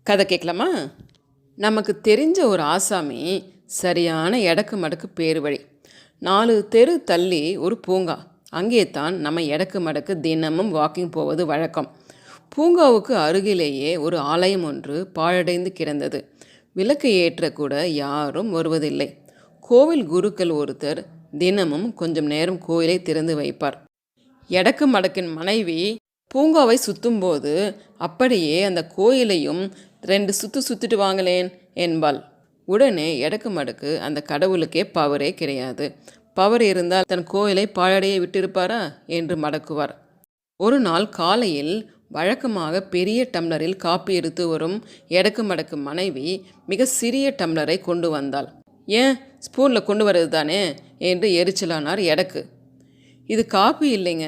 கதை கேட்கலாமா? நமக்கு தெரிஞ்ச ஒரு ஆசாமி சரியான எடக்கு மடக்கு பேர் வழி. 4 தெரு தள்ளி ஒரு பூங்கா. அங்கே தான் நம்ம எடக்கு மடக்கு தினமும் வாக்கிங் போவது வழக்கம். பூங்காவுக்கு அருகிலேயே ஒரு ஆலயம் ஒன்று பாழடைந்து கிடந்தது. விளக்கு ஏற்ற கூட யாரும் வருவதில்லை. கோவில் குருக்கள் ஒருத்தர் தினமும் கொஞ்சம் நேரம் கோயிலை திறந்து வைப்பார். எடக்கு மடக்கின் மனைவி பூங்காவை சுற்றும்போது அப்படியே அந்த கோயிலையும் 2 சுற்றிட்டு வாங்களேன் என்பாள். உடனே எடக்கு மடக்கு அந்த கடவுளுக்கே பவரே கிடையாது, பவர் இருந்தால் தன் கோயிலை பாழடைய விட்டிருப்பாரா என்று மடக்குவார். ஒரு நாள் காலையில் வழக்கமாக பெரிய டம்ளரில் காப்பி எடுத்து வரும் எடக்கு மடக்கு மனைவி மிக சிறிய டம்ளரை கொண்டு வந்தாள். ஏன் ஸ்பூனில் கொண்டு வர்றது தானே என்று எரிச்சலானார் எடக்கு. இது காப்பி இல்லைங்க,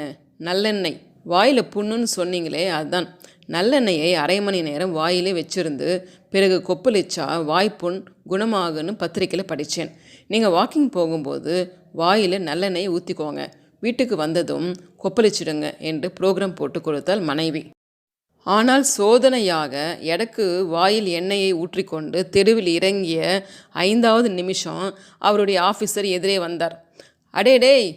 நல்லெண்ணெய். வாயில் புண்ணுன்னு சொன்னீங்களே, அதுதான். நல்லெண்ணெயை அரை மணி நேரம் வாயிலே வச்சுருந்து பிறகு கொப்பளிச்சா வாய்ப்புண் குணமாகுன்னு பத்திரிக்கையில் படித்தேன். நீங்கள் வாக்கிங் போகும்போது வாயில் நல்லெண்ணெயை ஊற்றிக்கோங்க, வீட்டுக்கு வந்ததும் கொப்பளிச்சிடுங்க என்று ப்ரோக்ராம் போட்டு கொடுத்தால் மனைவி. ஆனால் சோதனையாக எடக்கு வாயில் எண்ணெயை ஊற்றிக்கொண்டு தெருவில் இறங்கிய 5வது நிமிஷம் அவருடைய ஆஃபீஸர் எதிரே வந்தார். அடேடேய்,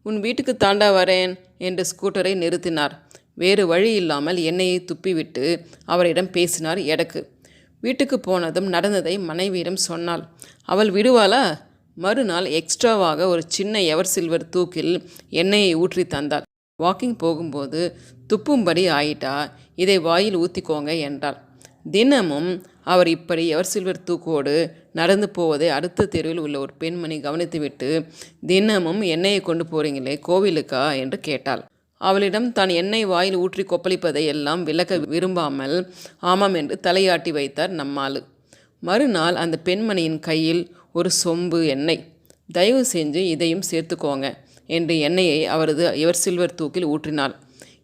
உன் வீட்டுக்கு தாண்டா வரேன் என்று ஸ்கூட்டரை நிறுத்தினார். வேறு வழி இல்லாமல் எண்ணெயை துப்பிவிட்டு அவரிடம் பேசினார் எடக்கு. வீட்டுக்கு போனதும் நடந்ததை மனைவியிடம் சொன்னாள். அவள் விடுவாளா? மறுநாள் எக்ஸ்ட்ராவாக ஒரு சின்ன எவர் சில்வர் தூக்கில் எண்ணெயை ஊற்றி தந்தாள். வாக்கிங் போகும்போது துப்பும்படி ஆயிட்டா இதை வாயில் ஊற்றிக்கோங்க என்றாள். தினமும் அவர் இப்படி எவர் சில்வர் தூக்கோடு நடந்து போவதை அடுத்த தெருவில் உள்ள ஒரு பெண்மணி கவனித்துவிட்டு, தினமும் எண்ணெயை கொண்டு போகிறீங்களே கோவிலுக்கா என்று கேட்டாள். அவளிடம் தான் எண்ணெய் வாயில் ஊற்றி கொப்பளிப்பதை எல்லாம் விளக்க விரும்பாமல் ஆமாம் என்று தலையாட்டி வைத்தார் நம்மாளு. மறுநாள் அந்த பெண்மணியின் கையில் ஒரு சொம்பு எண்ணெய். தயவு செஞ்சு இதையும் சேர்த்துக்கோங்க என்று எண்ணெயை அவரது எவர் சில்வர் தூக்கில் ஊற்றினாள்.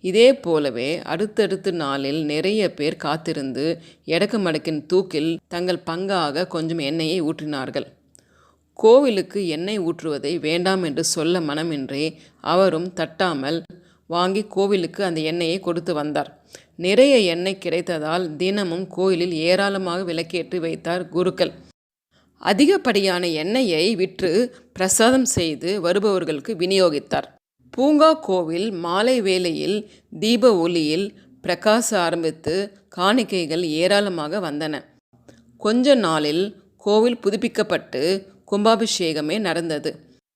இதே போலவே அடுத்தடுத்த நாளில் நிறைய பேர் காத்திருந்து எடக்கு மடக்கின் தூக்கில் தங்கள் பங்காக கொஞ்சம் எண்ணெயை ஊற்றினார்கள். கோவிலுக்கு எண்ணெய் ஊற்றுவதை வேண்டாம் என்று சொல்ல மனமின்றி அவரும் தட்டாமல் வாங்கி கோவிலுக்கு அந்த எண்ணெயை கொடுத்து வந்தார். நிறைய எண்ணெய் கிடைத்ததால் தினமும் கோயிலில் ஏராளமாக விளக்கேற்றி வைத்தார் குருக்கள். அதிகப்படியான எண்ணெயை விற்று பிரசாதம் செய்து வருபவர்களுக்கு விநியோகித்தார். பூங்கா கோவில் மாலை வேளையில் தீப ஒளியில் பிரகாச ஆரம்பித்து காணிக்கைகள் ஏராளமாக வந்தன. கொஞ்ச நாளில் கோவில் புதுப்பிக்கப்பட்டு கும்பாபிஷேகமே நடந்தது.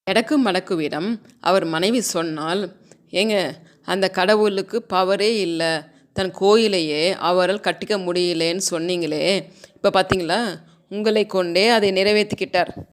எடக்கு மடக்குவிடம் அவர் மனைவி சொன்னால், ஏங்க, அந்த கடவுளுக்கு பவரே இல்லை, தன் கோயிலையே அவரால் கட்டிக்க முடியலேன்னு சொன்னீங்களே, இப்போ பார்த்தீங்களா, உங்களை கொண்டே அதை நிறைவேற்றிக்கிட்டார்.